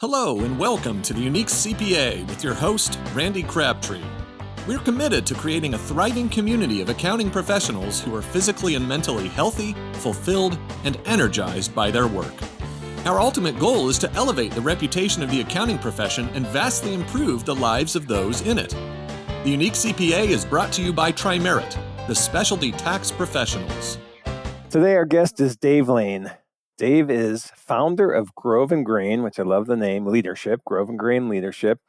Hello and welcome to the Unique CPA with your host, Randy Crabtree. We're committed to creating a thriving community of accounting professionals who are physically and mentally healthy, fulfilled, and energized by their work. Our ultimate goal is to elevate the reputation of the accounting profession and vastly improve the lives of those in it. The Unique CPA is brought to you by Trimerit, the specialty tax professionals. Today our guest is Dave Lane. Dave is founder of Grove and Grain, which I love the name, Leadership, Grove and Grain Leadership.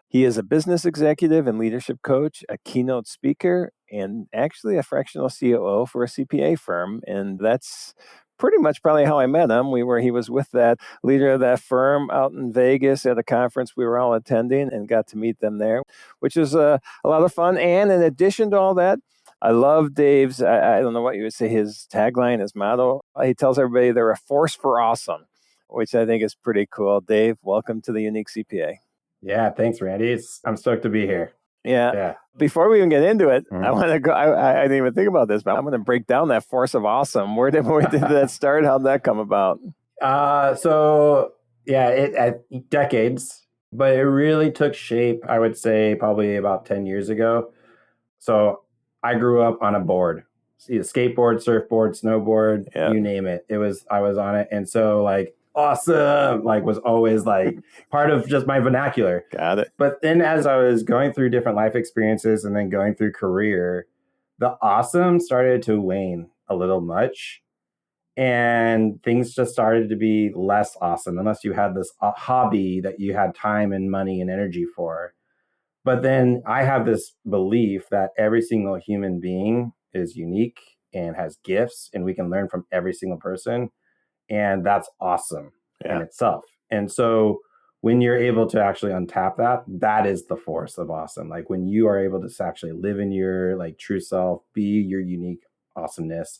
He is a business executive and leadership coach, a keynote speaker, and actually a fractional COO for a CPA firm. And that's pretty much probably how I met him. He was with that leader of that firm out in Vegas at a conference we were all attending and got to meet them there, which is a lot of fun. And in addition to all that, I love Dave's, I don't know what you would say, his tagline, his motto. He tells everybody they're a force for awesome, which I think is pretty cool. Dave, welcome to the Unique CPA. Yeah, thanks, Randy. I'm stoked to be here. Yeah. Before we even get into it, I want to go, I didn't even think about this, but I'm going to break down that force of awesome. Where did that start? How'd that come about? Decades, but it really took shape, I would say, probably about 10 years ago. So I grew up on a board, skateboard, surfboard, snowboard, you name it. I was on it. And so awesome, was always part of just my vernacular. Got it. But then as I was going through different life experiences and then going through career, the awesome started to wane a little much. And things just started to be less awesome unless you had this hobby that you had time and money and energy for. But then I have this belief that every single human being is unique and has gifts, and we can learn from every single person. And that's awesome in itself. And so when you're able to actually untap that, that is the force of awesome. When you are able to actually live in your true self, be your unique awesomeness,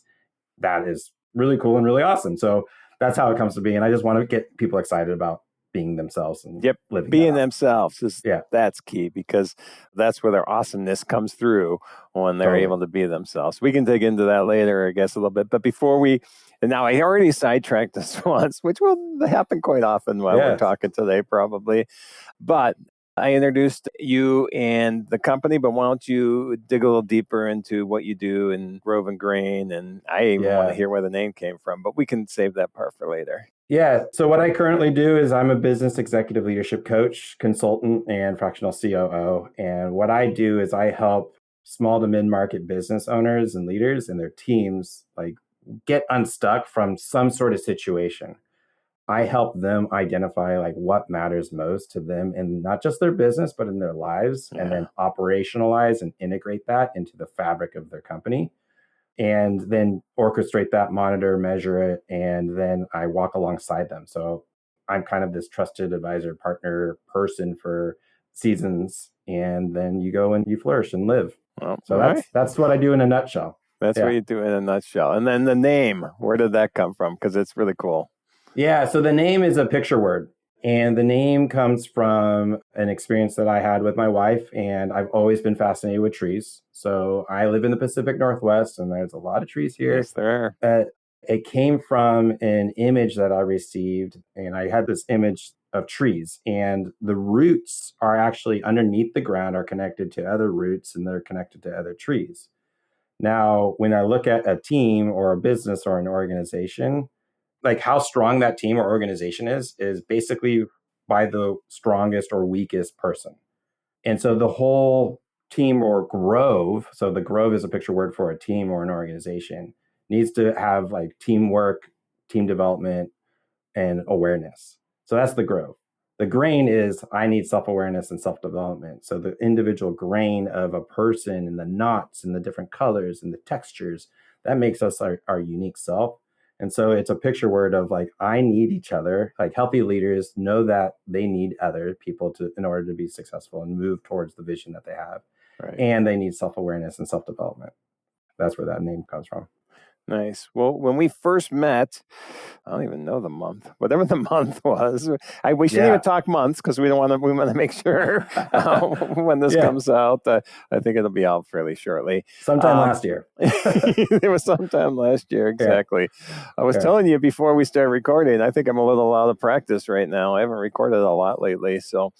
that is really cool and really awesome. So that's how it comes to be. And I just want to get people excited about being themselves and living being themselves that's key, because that's where their awesomeness comes through when they're able to be themselves. We can dig into that later, I guess, a little bit. But now I already sidetracked this once, which will happen quite often while we're talking today, probably. But I introduced you and the company, but why don't you dig a little deeper into what you do in Grove and Grain? And I even want to hear where the name came from, but we can save that part for later. Yeah. So what I currently do is I'm a business executive leadership coach, consultant, and fractional COO. And what I do is I help small to mid-market business owners and leaders and their teams get unstuck from some sort of situation. I help them identify what matters most to them in not just their business, but in their lives, and then operationalize and integrate that into the fabric of their company. And then orchestrate that, monitor, measure it, and then I walk alongside them. So I'm kind of this trusted advisor, partner, person for seasons, and then you go and you flourish and live. Well, so that's what I do in a nutshell. That's what you do in a nutshell. And then the name, where did that come from? Because it's really cool. Yeah, so the name is a picture word. And the name comes from an experience that I had with my wife, and I've always been fascinated with trees. So I live in the Pacific Northwest, and there's a lot of trees here. Yes, there are. It came from an image that I received, and I had this image of trees, and the roots are actually underneath the ground, are connected to other roots, and they're connected to other trees. Now, when I look at a team or a business or an organization, how strong that team or organization is basically by the strongest or weakest person. And so the whole team or grove, so the grove is a picture word for a team or an organization, needs to have teamwork, team development, and awareness. So that's the grove. The grain is I need self-awareness and self-development. So the individual grain of a person and the knots and the different colors and the textures, that makes us our unique self. And so it's a picture word of I need each other. Healthy leaders know that they need other people in order to be successful and move towards the vision that they have. Right. And they need self-awareness and self-development. That's where that name comes from. Nice. Well, when we first met, I don't even know the month, whatever the month was. We shouldn't even talk months because we want to make sure when this comes out. I think it'll be out fairly shortly. Sometime last year. It was sometime last year, exactly. Yeah. I was telling you before we started recording, I think I'm a little out of practice right now. I haven't recorded a lot lately, so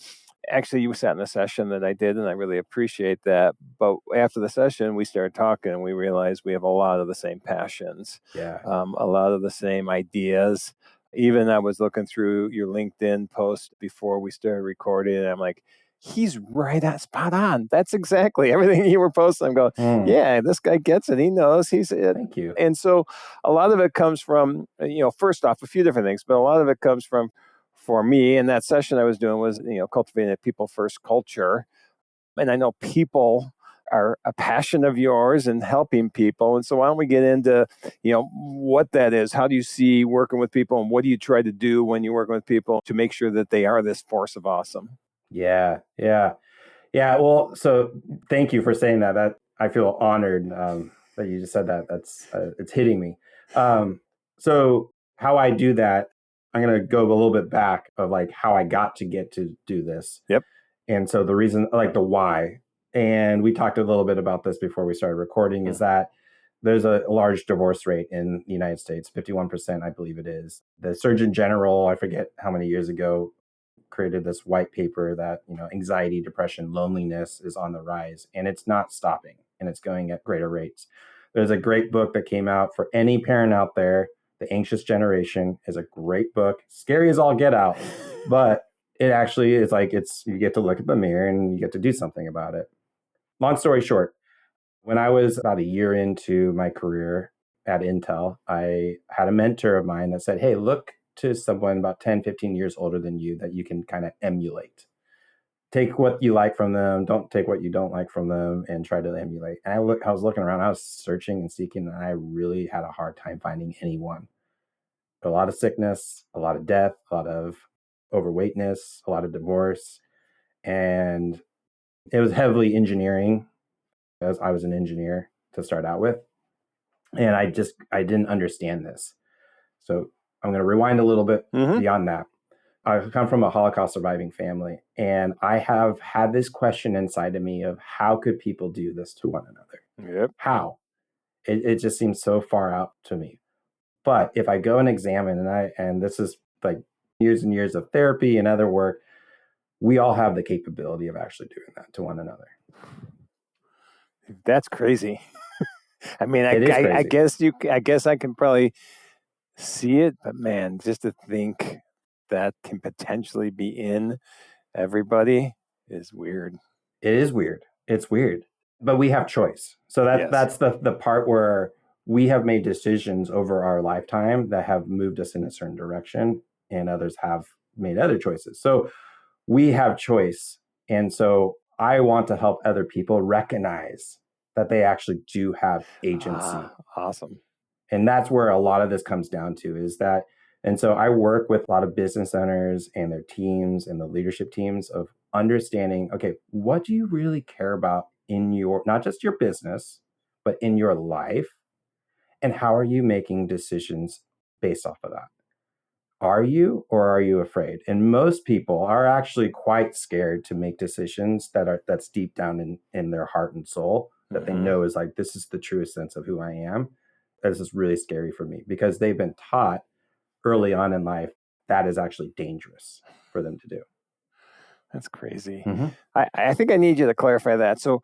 actually you sat in a session that I did, and I really appreciate that. But after the session, we started talking, and we realized we have a lot of the same passions, a lot of the same ideas. Even I was looking through your LinkedIn post before we started recording, and I'm like, he's right on, spot on. That's exactly everything you were posting. I'm going, yeah, this guy gets it. He knows. Thank you. And so a lot of it comes from, first off, a few different things, but a lot of it comes from, for me, and that session I was doing was, cultivating a people first culture. And I know people are a passion of yours and helping people. And so why don't we get into, what that is? How do you see working with people, and what do you try to do when you're working with people to make sure that they are this force of awesome? Yeah. Well, so thank you for saying that. That I feel honored that you just said that. That's it's hitting me. So how I do that, I'm going to go a little bit back of like how I got to get to do this. Yep. And so the reason, like the why, and we talked a little bit about this before we started recording, is that there's a large divorce rate in the United States, 51%, I believe it is. The Surgeon General, I forget how many years ago, created this white paper that, anxiety, depression, loneliness is on the rise, and it's not stopping, and it's going at greater rates. There's a great book that came out for any parent out there. The Anxious Generation is a great book. Scary as all get out, but it actually is like, you get to look at the mirror and you get to do something about it. Long story short, when I was about a year into my career at Intel, I had a mentor of mine that said, hey, look to someone about 10, 15 years older than you that you can kind of emulate. Take what you like from them, don't take what you don't like from them, and try to emulate. And I was looking around, I was searching and seeking, and I really had a hard time finding anyone. A lot of sickness, a lot of death, a lot of overweightness, a lot of divorce. And it was heavily engineering, as I was an engineer to start out with. And I didn't understand this. So I'm going to rewind a little bit beyond that. I come from a Holocaust surviving family, and I have had this question inside of me of how could people do this to one another? Yep. How? It just seems so far out to me. But if I go and examine, and this is like years and years of therapy and other work, we all have the capability of actually doing that to one another. That's crazy. I mean, I guess I can probably see it, but man, just to think that can potentially be in everybody is weird. It is weird. It's weird, but we have choice. So that's the part where we have made decisions over our lifetime that have moved us in a certain direction, and others have made other choices. So we have choice. And so I want to help other people recognize that they actually do have agency. Awesome. And that's where a lot of this comes down to is that. And so I work with a lot of business owners and their teams and the leadership teams of understanding, okay, what do you really care about in not just your business, but in your life? And how are you making decisions based off of that? Are you, or are you afraid? And most people are actually quite scared to make decisions that's deep down in their heart and soul, that they know is like, this is the truest sense of who I am. This is really scary for me because they've been taught early on in life that is actually dangerous for them to do. That's crazy. I think I need you to clarify that. So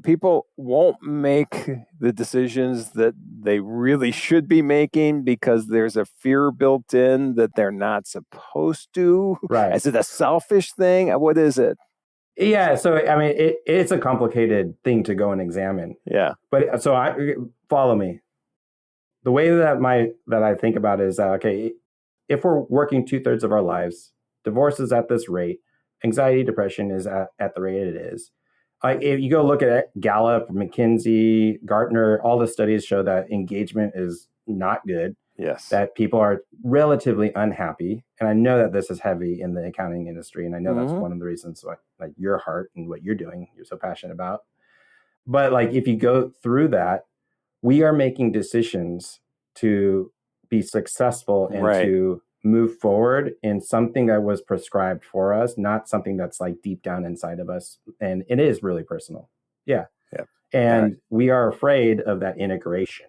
people won't make the decisions that they really should be making because there's a fear built in that they're not supposed to. Right. Is it a selfish thing? What is it? Yeah. So, I mean, it's a complicated thing to go and examine. Yeah. But so follow me. The way that I think about it is that, okay, if we're working 2/3 of our lives, divorce is at this rate, anxiety, depression is at the rate it is. If you go look at Gallup, McKinsey, Gartner, all the studies show that engagement is not good. Yes. That people are relatively unhappy. And I know that this is heavy in the accounting industry. And I know that's one of the reasons like your heart and what you're doing, you're so passionate about. But like, if you go through that, we are making decisions to be successful and Right. to move forward in something that was prescribed for us, not something that's like deep down inside of us. And it is really personal. Yeah. Yep. And we are afraid of that integration.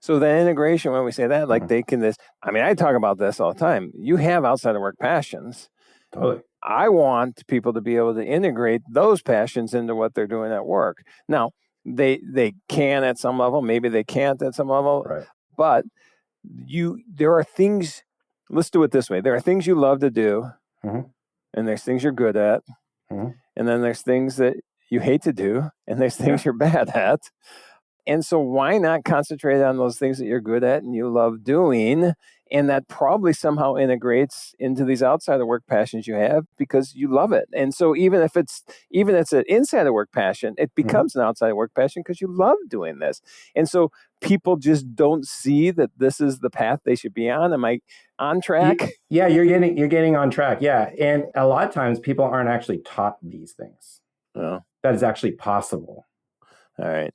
So the integration, when we say that, like Mhm. they can I talk about this all the time. You have outside of work passions. Totally. I want people to be able to integrate those passions into what they're doing at work. Now, they can at some level, maybe they can't at some level, Right. but there are things, let's do it this way. There are things you love to do, Mhm. and there's things you're good at, Mhm. and then there's things that you hate to do, and there's things you're bad at. And so why not concentrate on those things that you're good at and you love doing? And that probably somehow integrates into these outside of work passions you have because you love it. And so even if it's an inside of work passion, it becomes an outside of work passion because you love doing this. And so people just don't see that this is the path they should be on. Am I on track? Yeah, you're getting on track. Yeah. And a lot of times people aren't actually taught these things. Oh, That is actually possible. all right.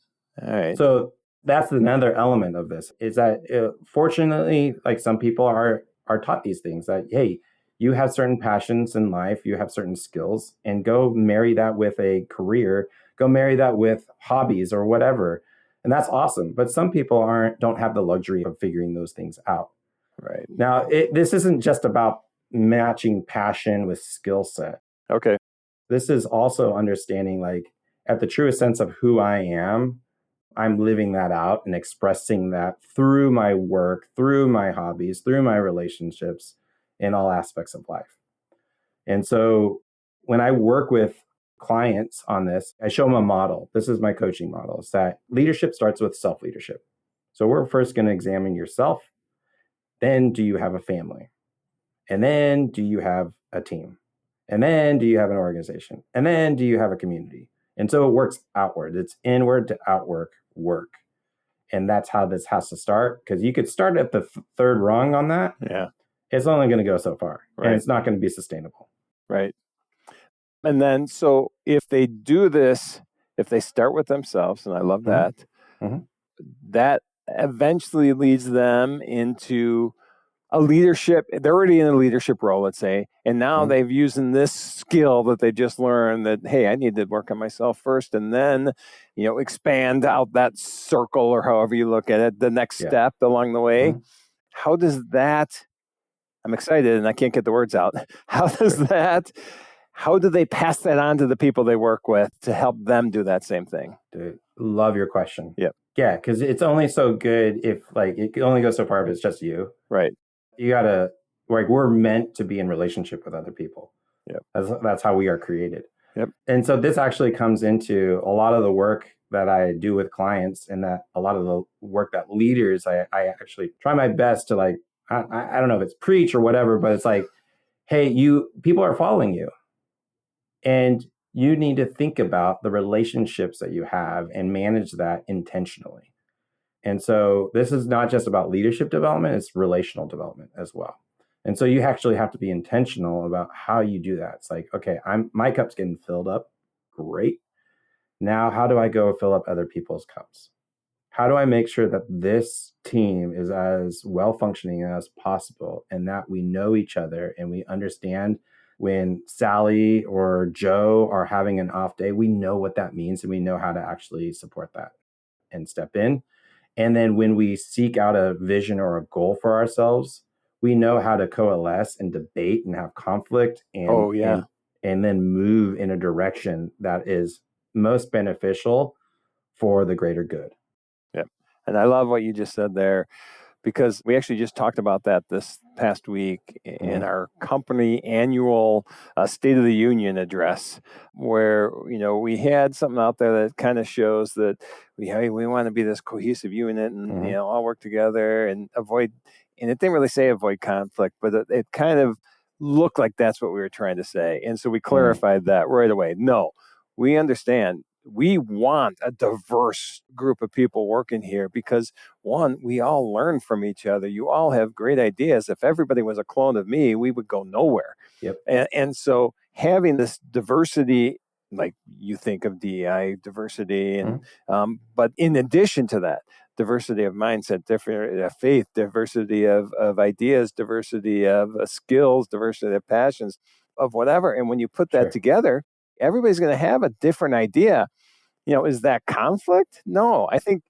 So that's another element of this is that fortunately, like some people are taught these things that, hey, you have certain passions in life, you have certain skills, and go marry that with a career, go marry that with hobbies or whatever. And that's awesome. But some people don't have the luxury of figuring those things out. Right. Now, this isn't just about matching passion with skill set. Okay. This is also understanding, like, at the truest sense of who I am, I'm living that out and expressing that through my work, through my hobbies, through my relationships, in all aspects of life. And so when I work with clients on this, I show them a model. This is my coaching model. It's that leadership starts with self-leadership. So we're first going to examine yourself. Then do you have a family? And then do you have a team? And then do you have an organization? And then do you have a community? And so it works outward. It's inward to outward work. And that's how this has to start. Because you could start at the third rung on that. Yeah. It's only going to go so far. Right. And it's not going to be sustainable. Right. And then, so if they do this, if they start with themselves, and I love that, that eventually leads them into a leadership. They're already in a leadership role, let's say, and now they've using this skill that they just learned that, hey, I need to work on myself first, and then, expand out that circle, or however you look at it, the next step along the way. How does that? I'm excited and I can't get the words out. How do they pass that on to the people they work with to help them do that same thing? Dude, love your question. Yep. Yeah, because it's only so good if, like, it can only go so far if it's just you. Right. You gotta, like, we're meant to be in relationship with other people. Yep. That's how we are created. Yep. And so this actually comes into a lot of the work that I do with clients, and that a lot of the work that leaders, I actually try my best to, like, I don't know if it's preach or whatever, but it's like, hey, people are following you. And you need to think about the relationships that you have and manage that intentionally. And so this is not just about leadership development, it's relational development as well. And so you actually have to be intentional about how you do that. It's like, okay, my cup's getting filled up. Great. Now, how do I go fill up other people's cups? How do I make sure that this team is as well functioning as possible, and that we know each other and we understand when Sally or Joe are having an off day, we know what that means and we know how to actually support that and step in. And then when we seek out a vision or a goal for ourselves, we know how to coalesce and debate and have conflict and then move in a direction that is most beneficial for the greater good. Yep. And I love what you just said there, because we actually just talked about that this past week in our company annual State of the Union address, where, we had something out there that kind of shows that we want to be this cohesive unit and, all work together and avoid, and it didn't really say avoid conflict, but it kind of looked like that's what we were trying to say. And so we clarified that right away. No, we understand. We want a diverse group of people working here because, one, we all learn from each other. You all have great ideas. If everybody was a clone of me, we would go nowhere. Yep. And so having this diversity like you think of DEI, diversity, and but in addition to that, diversity of mindset, diversity of faith, diversity of ideas, diversity of skills, diversity of passions, of whatever. And when you put that together, everybody's going to have a different idea. Is that conflict? No, I think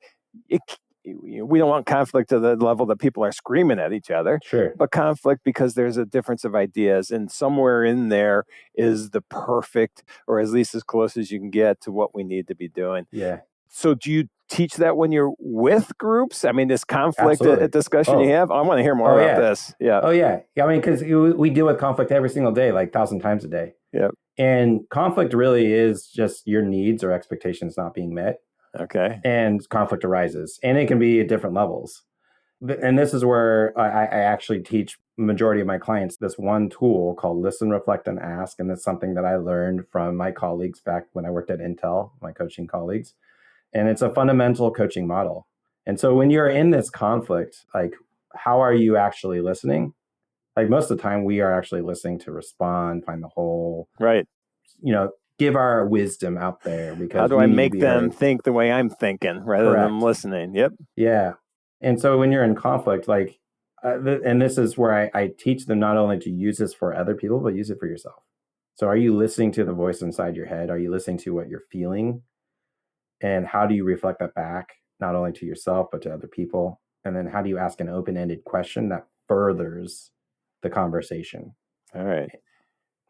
we don't want conflict to the level that people are screaming at each other, but conflict because there's a difference of ideas, and somewhere in there is the perfect, or at least as close as you can get to what we need to be doing. Yeah. So do you teach that when you're with groups? I mean, this conflict discussion you have, I want to hear more about this. Yeah. Oh, yeah. I mean, because we deal with conflict every single day, like 1,000 times a day. Yep. And conflict really is just your needs or expectations not being met. Okay. And conflict arises, and it can be at different levels. And this is where I actually teach majority of my clients this one tool called Listen, Reflect, and Ask. And that's something that I learned from my colleagues back when I worked at Intel, my coaching colleagues. And it's a fundamental coaching model. And so when you're in this conflict, like, how are you actually listening? Like, most of the time we are actually listening to respond, find the whole, right. Give our wisdom out there, because how do I make them think the way I'm thinking rather than listening? Yep. Yeah. And so when you're in conflict, like, and this is where I teach them not only to use this for other people, but use it for yourself. So are you listening to the voice inside your head? Are you listening to what you're feeling? And how do you reflect that back, not only to yourself, but to other people? And then how do you ask an open-ended question that furthers the conversation? All right.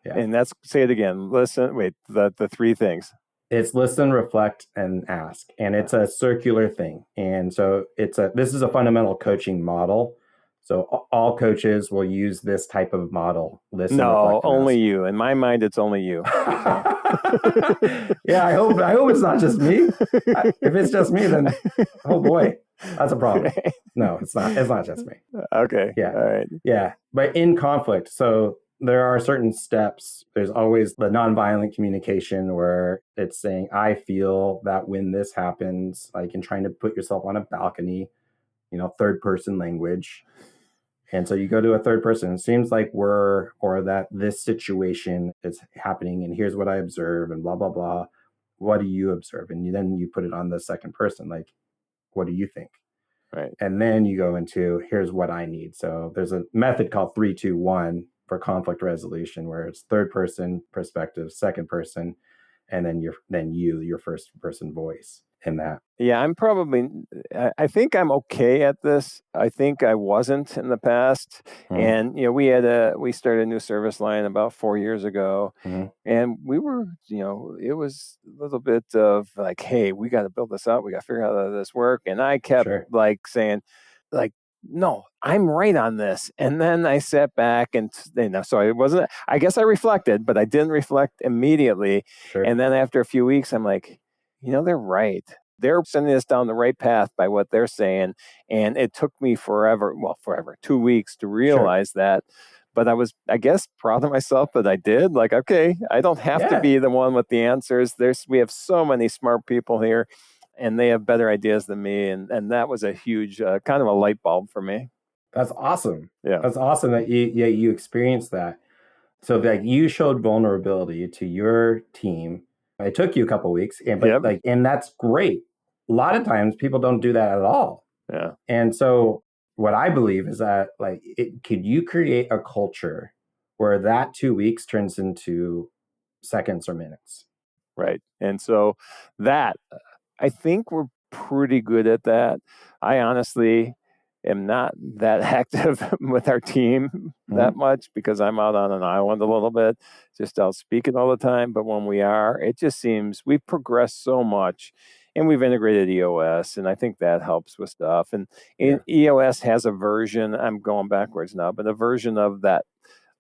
Yeah. And that's, say it again. Listen, wait, the three things. It's listen, reflect, and ask. And it's a circular thing. And so this is a fundamental coaching model. So all coaches will use this type of model. Listen, reflect, and only ask. you. In my mind, it's only you. Yeah, I hope it's not just me. If it's just me, then oh boy, that's a problem. No, it's not. It's not just me. Okay. Yeah. All right. Yeah. But in conflict, so there are certain steps. There's always the nonviolent communication where it's saying, I feel that when this happens, like, in trying to put yourself on a balcony, third person language. And so you go to a third person. It seems like this situation is happening, and here's what I observe, and blah, blah, blah. What do you observe? And then you put it on the second person. Like, what do you think? Right. And then you go into, here's what I need. So there's a method called 3-2-1 for conflict resolution, where it's third person perspective, second person, and then your first person voice in that. Yeah, I think I'm okay at this. I think I wasn't in the past. And, we started a new service line about 4 years ago. And we were, it was a little bit of like, hey, we got to build this up. We got to figure out how this work. And I kept saying, like, no, I'm right on this. And then I sat back and, so it wasn't, I guess I reflected, but I didn't reflect immediately. And then after a few weeks, I'm like, they're right. They're sending us down the right path by what they're saying. And it took me forever, 2 weeks to realize that. But I was, I guess, proud of myself that I did. Like, okay, I don't have to be the one with the answers. We have so many smart people here, and they have better ideas than me. And that was a huge kind of a light bulb for me. That's awesome. Yeah. That's awesome that you experienced that. So like, you showed vulnerability to your team. It took you a couple of weeks, and that's great. A lot of times people don't do that at all. Yeah. And so what I believe is that, like, could you create a culture where that 2 weeks turns into seconds or minutes? Right. And so that, I think we're pretty good at that. I honestly am not that active with our team that much, because I'm out on an island a little bit, just out speaking all the time. But when we are, it just seems we've progressed so much, and we've integrated EOS, and I think that helps with stuff. And EOS has a version, I'm going backwards now, but a version of that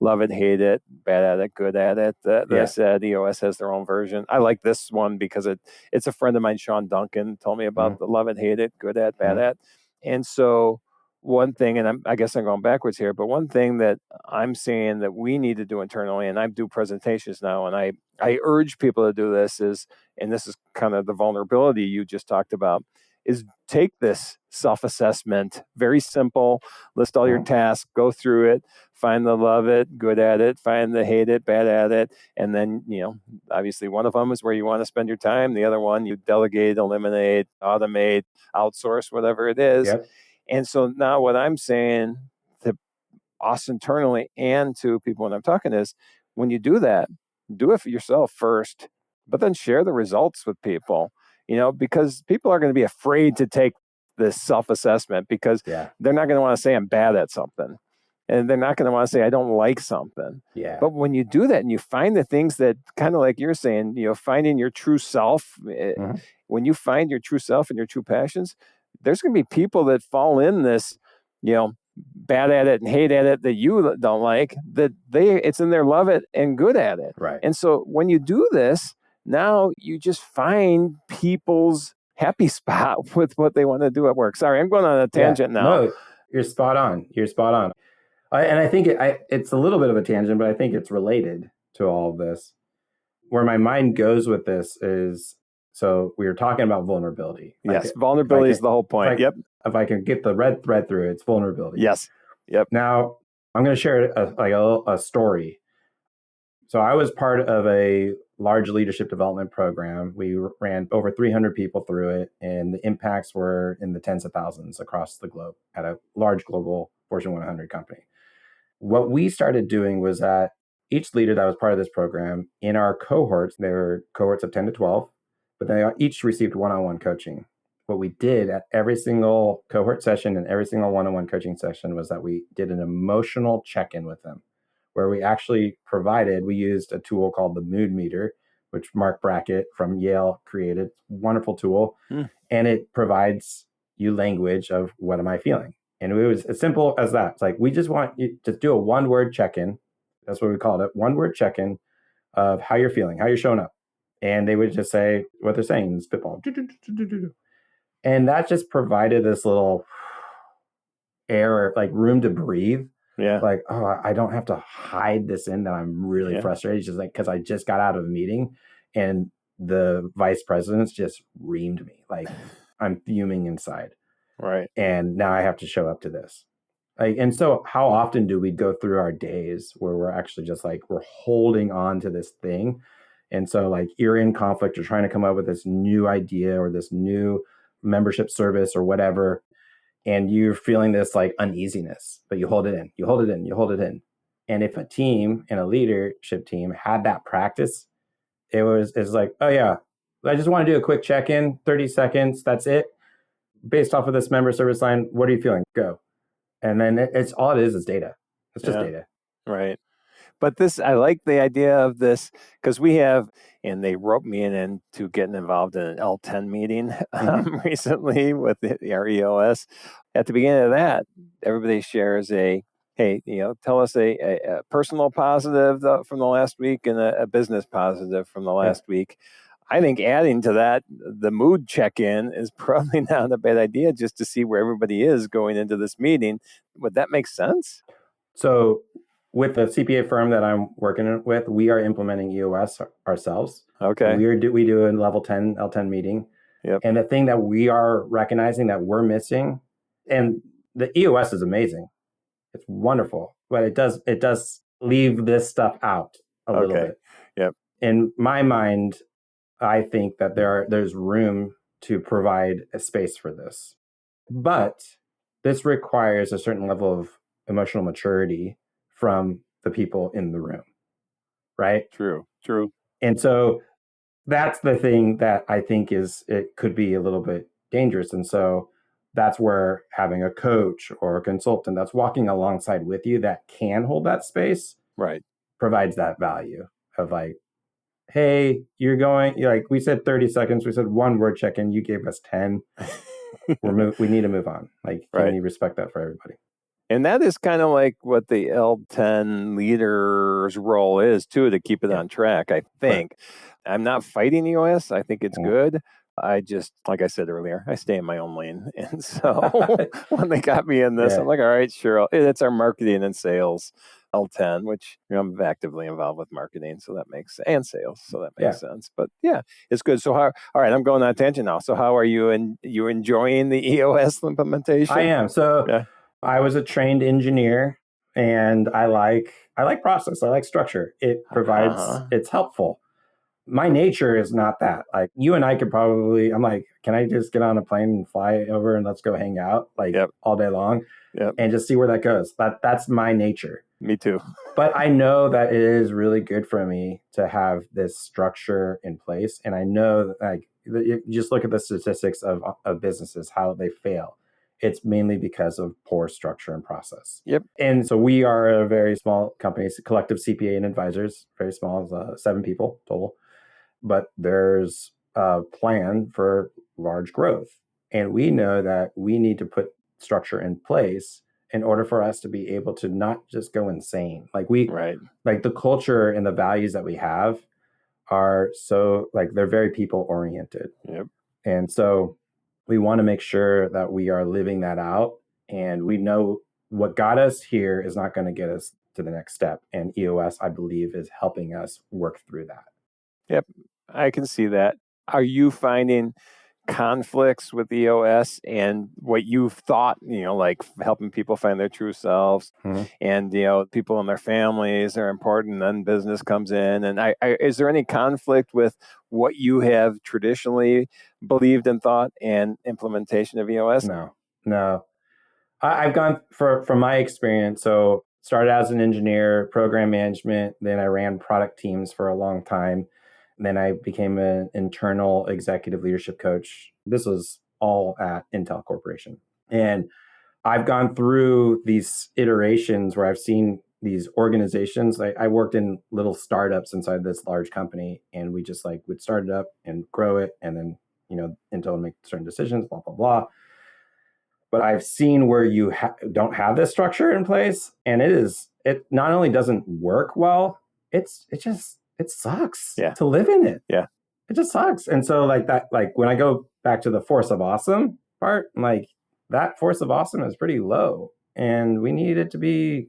love it, hate it, bad at it, good at it. I said EOS has their own version. I like this one because it's a friend of mine, Sean Duncan, told me about the love it, hate it, good at, bad at. And so one thing, and I guess I'm going backwards here, but one thing that I'm saying that we need to do internally, and I do presentations now, and I urge people to do this and this is kind of the vulnerability you just talked about, is take this self-assessment, very simple, list all your tasks, go through it, find the love it, good at it, find the hate it, bad at it. And then, obviously one of them is where you want to spend your time. The other one, you delegate, eliminate, automate, outsource, whatever it is. Yep. And so now what I'm saying to us internally and to people when I'm talking is, when you do that, do it for yourself first, but then share the results with people, because people are going to be afraid to take this self-assessment because they're not going to want to say I'm bad at something. And they're not going to want to say I don't like something. Yeah. But when you do that and you find the things that, kind of like you're saying, finding your true self, when you find your true self and your true passions, there's going to be people that fall in this, bad at it and hate at it that you don't like, that it's in their love it and good at it. Right. And so when you do this, now you just find people's happy spot with what they want to do at work. Sorry, I'm going on a tangent now. No, you're spot on. And I think it's a little bit of a tangent, but I think it's related to all of this. Where my mind goes with this is, so we were talking about vulnerability. Yes, vulnerability is the whole point. If I can get the red thread through it, it's vulnerability. Yes. Yep. Now, I'm going to share a story. So I was part of a large leadership development program. We ran over 300 people through it, and the impacts were in the tens of thousands across the globe at a large global Fortune 100 company. What we started doing was that each leader that was part of this program, in our cohorts, there were cohorts of 10 to 12, but they each received one-on-one coaching. What we did at every single cohort session and every single one-on-one coaching session was that we did an emotional check-in with them, where we actually we used a tool called the Mood Meter, which Mark Brackett from Yale created. Wonderful tool. And it provides you language of, what am I feeling? And it was as simple as that. It's like, we just want you to do a one-word check-in. That's what we called it. One-word check-in of how you're feeling, how you're showing up. And they would just say what they're saying, spitball. And that just provided this little air, like room to breathe. Yeah. Like, oh, I don't have to hide this in that I'm really frustrated. It's just like, because I just got out of a meeting and the vice presidents just reamed me. Like, I'm fuming inside. Right. And now I have to show up to this. And so how often do we go through our days where we're actually just like, we're holding on to this thing? And so like, you're in conflict, you're trying to come up with this new idea or this new membership service or whatever, and you're feeling this like uneasiness, but you hold it in. And if a team and a leadership team had that practice, it's like, oh yeah, I just want to do a quick check-in, 30 seconds, that's it. Based off of this member service line, what are you feeling? Go. And then it's all it is data. It's just data. Right. But I like the idea of this, because we have, and they roped me into getting involved in an L10 meeting recently with our EOS. At the beginning of that, everybody shares hey, tell us a personal positive from the last week and a business positive from the last week. I think adding to that, the mood check-in is probably not a bad idea, just to see where everybody is going into this meeting. Would that make sense? So with the CPA firm that I'm working with, we are implementing EOS ourselves. Okay. We do a level 10 L10 meeting. Yep. And the thing that we are recognizing that we're missing, and the EOS is amazing. It's wonderful, but it does leave this stuff out a little bit. Yep. In my mind, I think that there's room to provide a space for this. But this requires a certain level of emotional maturity from the people in the room, right? True. And so that's the thing that I think it could be a little bit dangerous. And so that's where having a coach or a consultant that's walking alongside with you that can hold that space, right, provides that value of like, hey, you're like, we said 30 seconds, we said one word check-in, you gave us 10. We need to move on. Like, can you respect that for everybody? And that is kind of like what the L10 leader's role is too, to keep it on track, I think. Right. I'm not fighting EOS. I think it's good. I just, like I said earlier, I stay in my own lane. And so when they got me in this, I'm like, all right, sure. It's our marketing and sales. L10, which I'm actively involved with marketing, so that makes and sales, so that makes sense. But yeah, it's good. So all right, I'm going on a tangent now. So how are you? And you enjoying the EOS implementation? I am. So I was a trained engineer, and I like process. I like structure. It provides. It's helpful. My nature is not that. Like you and I could probably, I'm like, can I just get on a plane and fly over and let's go hang out all day long and just see where that goes. That's my nature. Me too. But I know that it is really good for me to have this structure in place. And I know that you just look at the statistics of businesses, how they fail. It's mainly because of poor structure and process. Yep. And so we are a very small company, collective CPA and advisors, very small, 7 people total. But there's a plan for large growth. And we know that we need to put structure in place in order for us to be able to not just go insane. Like the culture and the values that we have are so they're very people oriented. Yep. And so we want to make sure that we are living that out. And we know what got us here is not going to get us to the next step. And EOS, I believe, is helping us work through that. Yep, I can see that. Are you finding conflicts with EOS and what you've thought, like helping people find their true selves and, people and their families are important, and then business comes in. And is there any conflict with what you have traditionally believed and thought and implementation of EOS? No. I've gone from my experience. So started as an engineer, program management, then I ran product teams for a long time. Then I became an internal executive leadership coach. This was all at Intel Corporation. And I've gone through these iterations where I've seen these organizations. I worked in little startups inside this large company, and we just would start it up and grow it. And then, Intel would make certain decisions, blah, blah, blah. But I've seen where you don't have this structure in place. And it not only doesn't work well, it sucks to live in it. Yeah. It just sucks. And so when I go back to the force of awesome part, that force of awesome is pretty low and we need it to be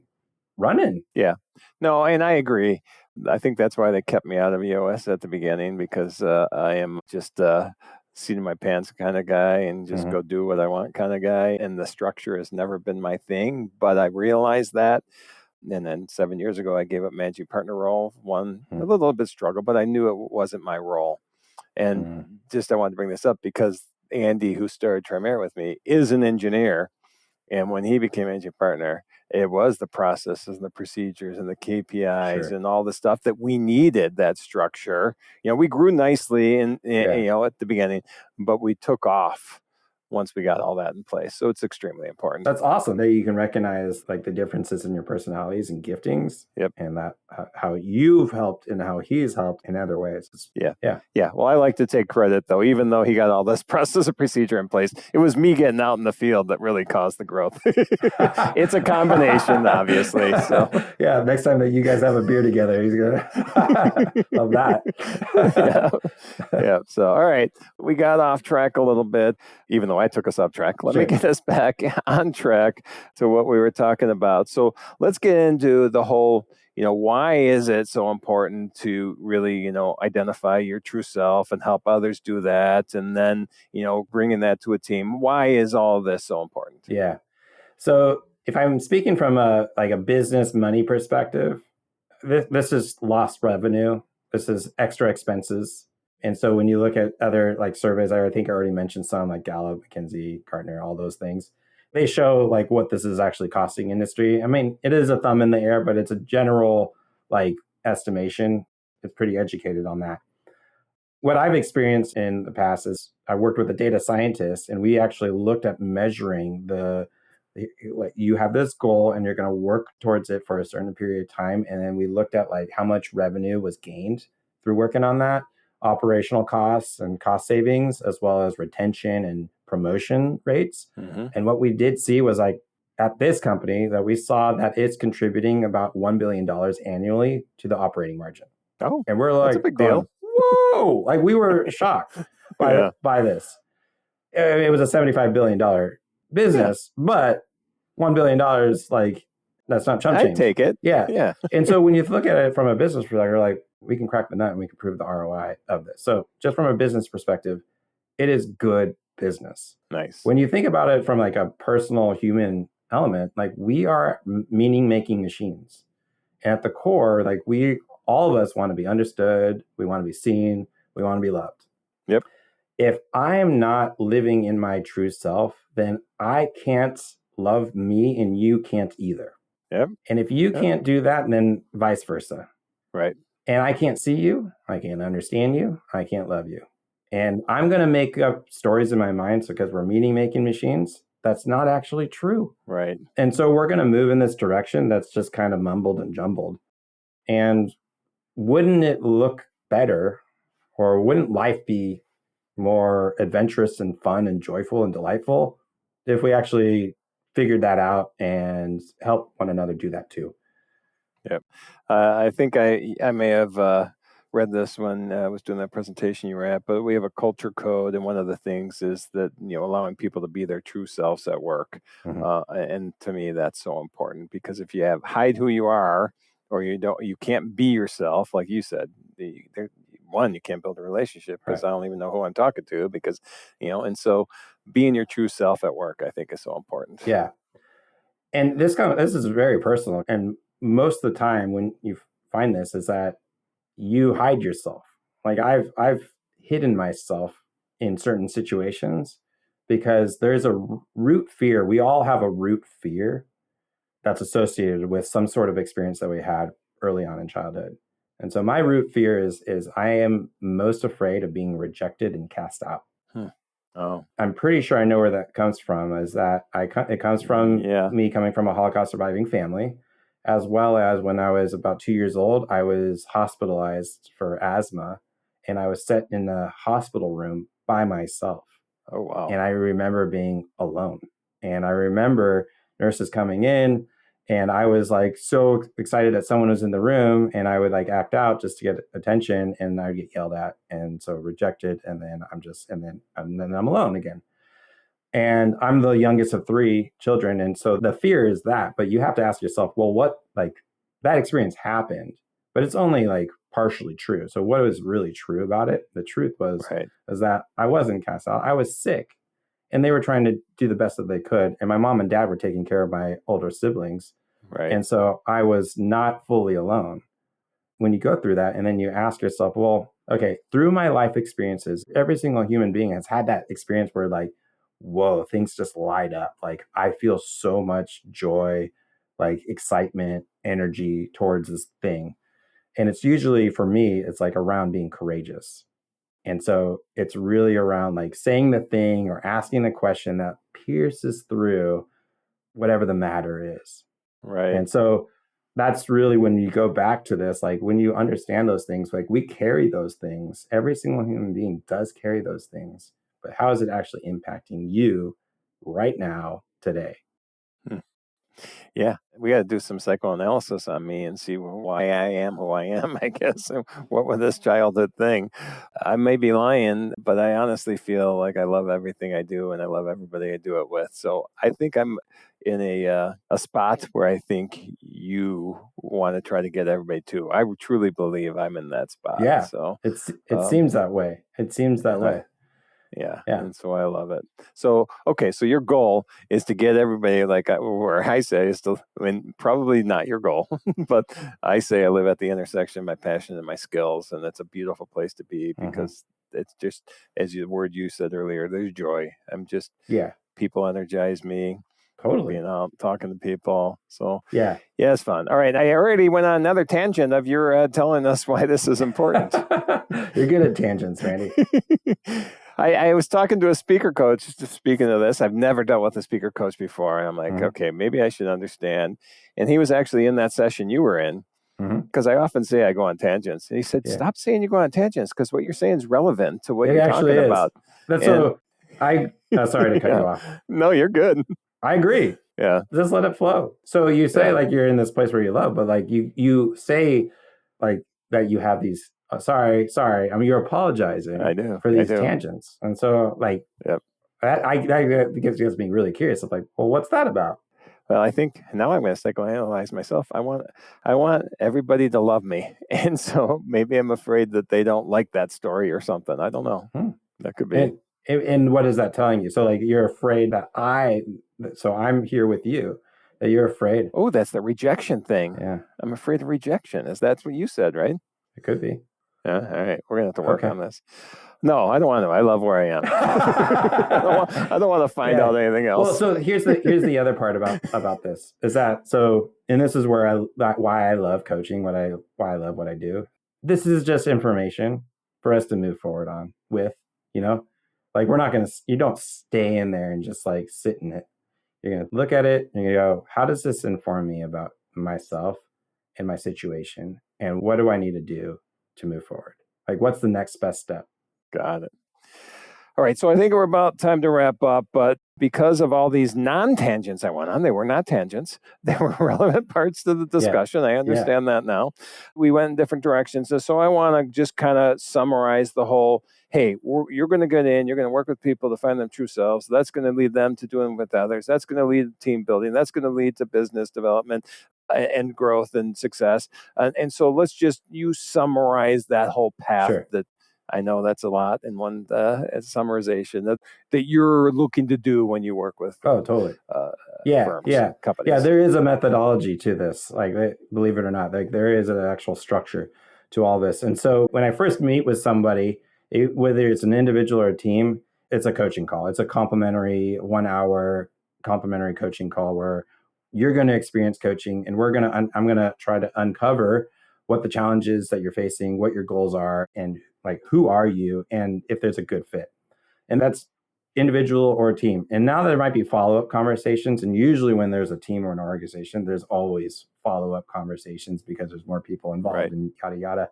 running. Yeah. No, and I agree. I think that's why they kept me out of EOS at the beginning, because I am just seat in my pants kind of guy and just go do what I want kind of guy. And the structure has never been my thing, but I realized that. And then 7 years ago, I gave up managing partner role. A little bit struggle, but I knew it wasn't my role. And I wanted to bring this up because Andy, who started Trimere with me, is an engineer. And when he became managing partner, it was the processes and the procedures and the KPIs and all the stuff that we needed, that structure. We grew nicely at the beginning, but we took off once we got all that in place. So it's extremely important. That's awesome that you can recognize the differences in your personalities and giftings. Yep. And that how you've helped and how he's helped in other ways. Yeah. Well, I like to take credit though, even though he got all this process and procedure in place. It was me getting out in the field that really caused the growth. It's a combination, obviously. So yeah, next time that you guys have a beer together, he's gonna love that. Yeah. So all right. We got off track a little bit, even though I took us off track. Let me get us back on track to what we were talking about. So let's get into the whole, why is it so important to really, identify your true self and help others do that? And then, bringing that to a team. Why is all of this so important? Yeah. So if I'm speaking from a business money perspective, this is lost revenue. This is extra expenses. And so when you look at other surveys, I think I already mentioned some like Gallup, McKinsey, Gartner, all those things. They show what this is actually costing industry. I mean, it is a thumb in the air, but it's a general estimation. It's pretty educated on that. What I've experienced in the past is I worked with a data scientist, and we actually looked at measuring you have this goal and you're going to work towards it for a certain period of time. And then we looked at how much revenue was gained through working on that, operational costs and cost savings, as well as retention and promotion rates. And what we did see was at this company that we saw that it's contributing about $1 billion annually to the operating margin. Oh, and we're that's a big deal. Whoa! We were shocked by this. It was a $75 billion business, but $1 billion, That's not chump I change. take it. Yeah. Yeah. And so when you look at it from a business perspective, like we can crack the nut and we can prove the ROI of this. So just from a business perspective, it is good business. Nice. When you think about it from like a personal human element, like we are meaning making machines. And at the core, like all of us want to be understood. We want to be seen. We want to be loved. Yep. If I am not living in my true self, then I can't love me and you can't either. Yep. And if you can't do that, then vice versa. Right. And I can't see you. I can't understand you. I can't love you. And I'm going to make up stories in my mind because we're meaning making machines. That's not actually true. Right. And so we're going to move in this direction that's just kind of mumbled and jumbled. And wouldn't it look better, or wouldn't life be more adventurous and fun and joyful and delightful if we actually figured that out and help one another do that too? Yep. I think I may have read this when I was doing that presentation you were at, but we have a culture code, and one of the things is that, allowing people to be their true selves at work. And to me, that's so important, because if you hide who you are, or you can't be yourself, like you said, you can't build a relationship, because I don't even know who I'm talking to, because, and so being your true self at work, I think, is so important. Yeah. And this is very personal. And most of the time when you find this is that you hide yourself. Like I've hidden myself in certain situations because there's a root fear. We all have a root fear that's associated with some sort of experience that we had early on in childhood. And so my root fear is I am most afraid of being rejected and cast out. Oh, I'm pretty sure I know where that comes from. Is that it comes from me coming from a Holocaust surviving family, as well as when I was about 2 years old, I was hospitalized for asthma, and I was set in the hospital room by myself. Oh, wow. And I remember being alone. And I remember nurses coming in, and I was like so excited that someone was in the room, and I would like act out just to get attention, and I'd get yelled at, and so rejected, and then I'm alone again. And I'm the youngest of 3 children, and so the fear is that. But you have to ask yourself, well, what, like, that experience happened, but it's only like partially true. So what was really true about it? The truth was that I wasn't cast out. I was sick, and they were trying to do the best that they could. And my mom and dad were taking care of my older siblings. Right. And so I was not fully alone. When you go through that, and then you ask yourself, well, okay, through my life experiences, every single human being has had that experience where like, whoa, things just light up. Like I feel so much joy, like excitement, energy towards this thing. And it's usually, for me, it's like around being courageous. And so it's really around like saying the thing or asking the question that pierces through whatever the matter is. Right. And so that's really when you go back to this, like when you understand those things, like we carry those things. Every single human being does carry those things. But how is it actually impacting you right now, today? Yeah, we got to do some psychoanalysis on me and see why I am who I am, I guess. What was this childhood thing? I may be lying, but I honestly feel like I love everything I do, and I love everybody I do it with. So I think I'm in a spot where I think you want to try to get everybody to. I truly believe I'm in that spot. Yeah, so it seems that way. It seems that way. Yeah. And so I love it. So, okay. So your goal is to get everybody, or I say is to, probably not your goal, but I say I live at the intersection of my passion and my skills. And that's a beautiful place to be, because it's just, as the word you said earlier, there's joy. People energize me. Totally. Being out, talking to people. So yeah, it's fun. All right. I already went on another tangent of your telling us why this is important. You're good at tangents, Randy. I was talking to a speaker coach. Speaking of this, I've never dealt with a speaker coach before. And I'm like, okay, maybe I should understand. And he was actually in that session you were in, because I often say I go on tangents. And he said, stop saying you go on tangents, because what you're saying is relevant to what you're talking about. That's sorry to cut you off. No, you're good. I agree. Yeah. Just let it flow. So you say like you're in this place where you love, but like you say like that you have these, sorry. I mean, you're apologizing for these tangents. And so like, that gets me really curious of like, well, what's that about? Well, I think now I'm going to psychoanalyze myself. I want everybody to love me. And so maybe I'm afraid that they don't like that story or something. I don't know. That could be. And what is that telling you? So like you're afraid that so I'm here with you, that you're afraid. Oh, that's the rejection thing. Yeah. I'm afraid of rejection. That's what you said, right? It could be. Yeah. All right. We're going to have to work on this. No, I don't want to. I love where I am. I don't want to find out anything else. Well, so here's the other part about this is that and this is why I love coaching, why I love what I do. This is just information for us to move forward on with, like you don't stay in there and just like sit in it. You're going to look at it and you go, how does this inform me about myself and my situation? And what do I need to do to move forward? Like, what's the next best step? Got it. All right. So I think we're about time to wrap up, but because of all these non-tangents I went on, they were not tangents. They were relevant parts to the discussion. I understand that now. We went in different directions. So I want to just kind of summarize the whole, hey, you're going to get in, you're going to work with people to find their true selves. That's going to lead them to doing with others. That's going to lead to team building. That's going to lead to business development and growth and success. And so you summarize that whole path that I know that's a lot in one summarization that you're looking to do when you work with totally firms, companies. Yeah, there is a methodology to this. Like, believe it or not, like there is an actual structure to all this. And so when I first meet with somebody, whether it's an individual or a team, it's a coaching call. It's a complimentary 1 hour complimentary coaching call where you're going to experience coaching, and I'm going to try to uncover what the challenges that you're facing, what your goals are, and like, who are you, and if there's a good fit. And that's individual or a team. And now there might be follow-up conversations. And usually when there's a team or an organization, there's always follow-up conversations because there's more people involved and yada, yada.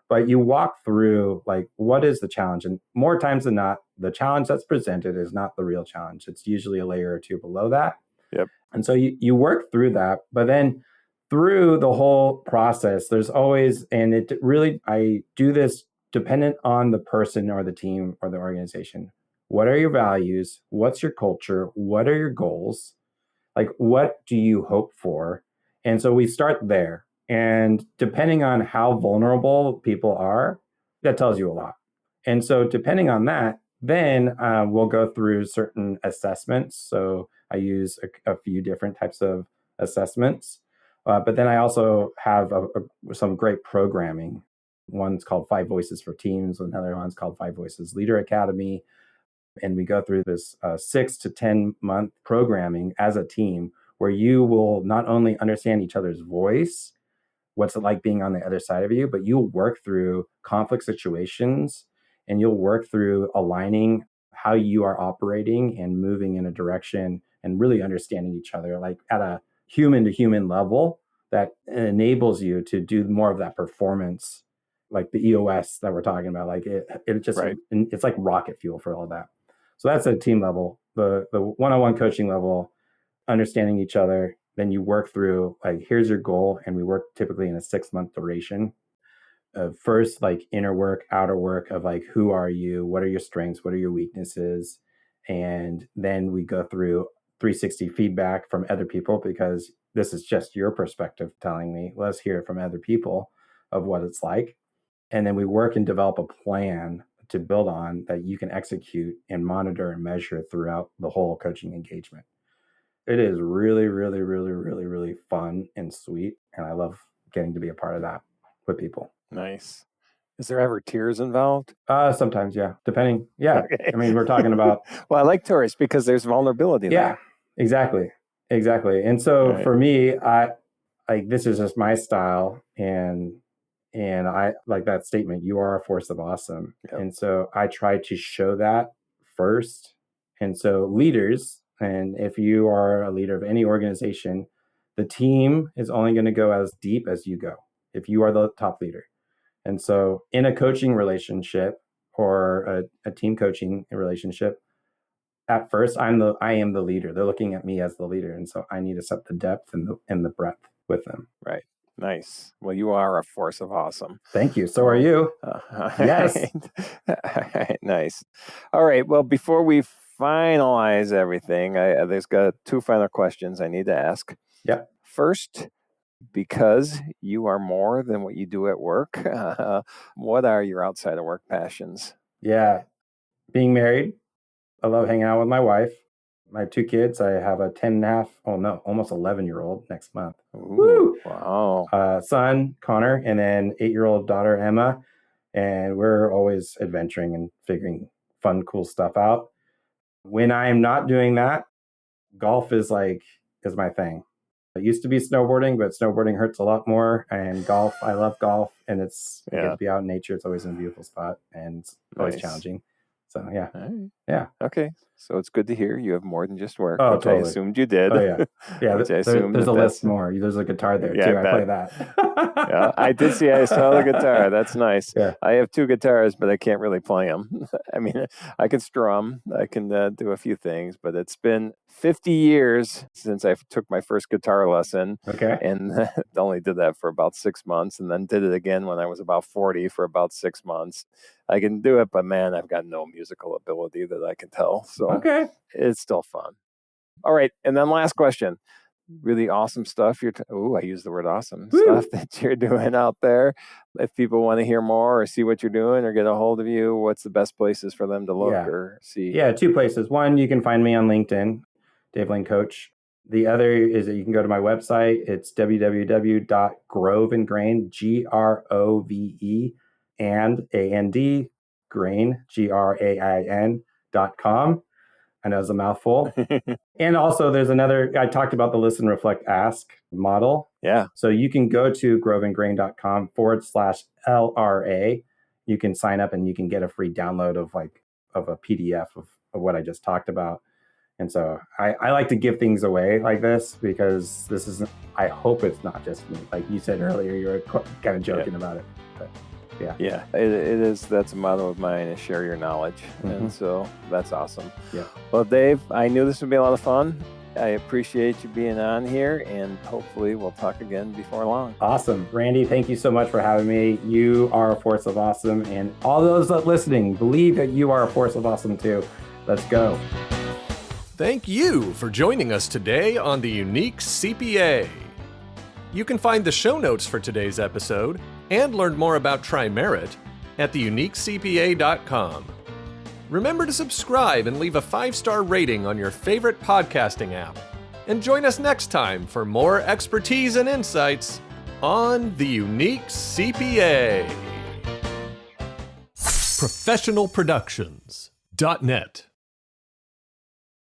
But you walk through, like, what is the challenge? And more times than not, the challenge that's presented is not the real challenge. It's usually a layer or two below that. Yep. And so you work through that, but then through the whole process, there's always, and I do this dependent on the person or the team or the organization. What are your values? What's your culture? What are your goals? Like, what do you hope for? And so we start there. And depending on how vulnerable people are, that tells you a lot. And so depending on that, then we'll go through certain assessments. So I use a few different types of assessments. But then I also have some great programming. One's called 5 Voices for Teams. Another one's called 5 Voices Leader Academy. And we go through this 6 to 10 month programming as a team where you will not only understand each other's voice, what's it like being on the other side of you, but you'll work through conflict situations and you'll work through aligning how you are operating and moving in a direction and really understanding each other, like at a human to human level that enables you to do more of that performance, like the EOS that we're talking about. Like it just, it's like rocket fuel for all that. So that's at team level. The one-on-one coaching level, understanding each other. Then you work through, like, here's your goal. And we work typically in a 6-month duration of first, like, inner work, outer work of, like, who are you? What are your strengths? What are your weaknesses? And then we go through 360 feedback from other people, because this is just your perspective telling me. Let's hear it from other people of what it's like. And then we work and develop a plan to build on that you can execute and monitor and measure throughout the whole coaching engagement. It is really, really, really, really, really fun and sweet. And I love getting to be a part of that with people. Nice. Is there ever tears involved? Sometimes, yeah. Depending. Yeah. Okay. I mean, we're talking about... Well, I like tears because there's vulnerability there. Exactly. And so for me, this is just my style. And I like that statement, you are a force of awesome. Yep. And so I try to show that first. And so leaders, and if you are a leader of any organization, the team is only going to go as deep as you go if you are the top leader. And so in a coaching relationship or a team coaching relationship, at first I am the leader. They're looking at me as the leader. And so I need to set the depth and the breadth with them. Right. Nice. Well, you are a force of awesome. Thank you. So are you. Yes. Nice. All right. Well, before we finalize everything, there's got 2 final questions I need to ask. Yep. First, because you are more than what you do at work, what are your outside of work passions? Yeah. Being married. I love hanging out with my wife. I have 2 kids. I have a 10 and a half, almost 11-year-old next month. Ooh, Woo! wow. Son, Connor, and then 8-year-old daughter, Emma. And we're always adventuring and figuring fun, cool stuff out. When I'm not doing that, golf is my thing. It used to be snowboarding, but snowboarding hurts a lot more. And golf, I love golf, and I get to be out in nature. It's always in a beautiful spot, and it's always challenging. So yeah, right. Yeah. Okay, so it's good to hear you have more than just work, Oh, which totally. I assumed you did. Oh yeah, yeah. Which I assumed there's a that's list more. There's a guitar there Yeah, too. I I bet. play that. Yeah, I did see. I saw the guitar. That's nice. Yeah. I have 2 guitars, but I can't really play them. I mean, I can strum. I can do a few things, but it's been 50 years since I took my first guitar lesson. Okay. And only did that for about 6 months, and then did it again when I was about 40 for about 6 months. I can do it, but man, I've got no musical ability that I can tell. So Okay. it's still fun. All right, and then last question. Really awesome stuff. I use the word awesome. Woo! Stuff that you're doing out there. If people want to hear more or see what you're doing or get a hold of you, what's the best places for them to look or see? Yeah, 2 places. One, you can find me on LinkedIn, Dave Lane Coach. The other is that you can go to my website. It's www.groveandgrain, GROVE and AND, grain, GRAIN.com. I know it's a mouthful. And also there's I talked about the listen, reflect, ask model. Yeah. So you can go to groveandgrain.com/LRA. You can sign up and you can get a free download of a PDF of what I just talked about. And so I like to give things away like this because I hope it's not just me. Like you said earlier, you were kind of joking about it. But yeah. It is. That's a motto of mine, is share your knowledge. Mm-hmm. And so that's awesome. Yeah. Well, Dave, I knew this would be a lot of fun. I appreciate you being on here, and hopefully we'll talk again before long. Awesome. Randy, thank you so much for having me. You are a force of awesome. And all those listening, believe that you are a force of awesome too. Let's go. Thank you for joining us today on the Unique CPA. You can find the show notes for today's episode and learn more about TriMerit at theuniquecpa.com. Remember to subscribe and leave a 5-star rating on your favorite podcasting app. And join us next time for more expertise and insights on the Unique CPA. Professionalproductions.net